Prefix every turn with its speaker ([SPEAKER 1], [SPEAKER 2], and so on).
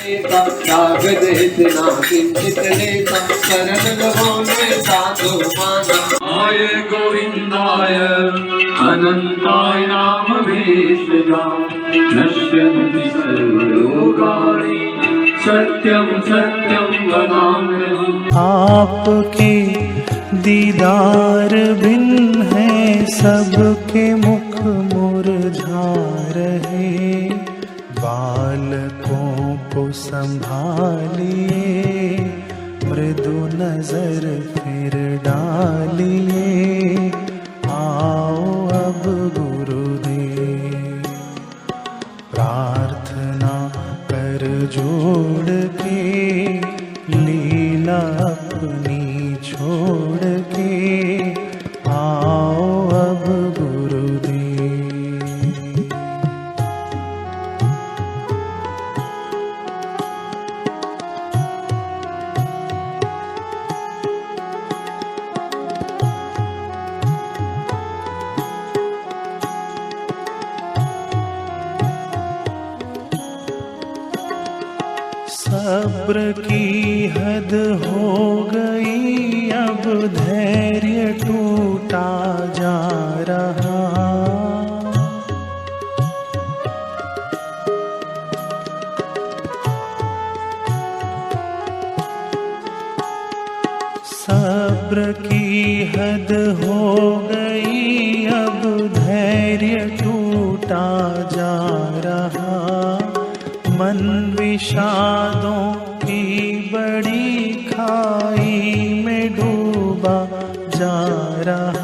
[SPEAKER 1] त्याग देना किंचित लेता शरण गवाने साधु माना। आय गोविंदाय अनंताय नाम भेषजा नश्यन्ति सर्वलोकानि सत्यं सत्यं वदाम्यहम्।
[SPEAKER 2] आपके दीदार बिन है सबके मुख मुरझा रहे। बालकों को संभालिए मृदु नजर फिर डालिए। आओ अब गुरुदेव प्रार्थना कर जोड़ के लीला अपनी छोड़ के। आओ अब गुरुदेव। सब्र की हद हो गई अब धैर्य टूटा जा रहा। सब्र की हद हो गई अब धैर्य टूटा जा रहा। मन विषादों की बड़ी खाई में डूबा जा रहा।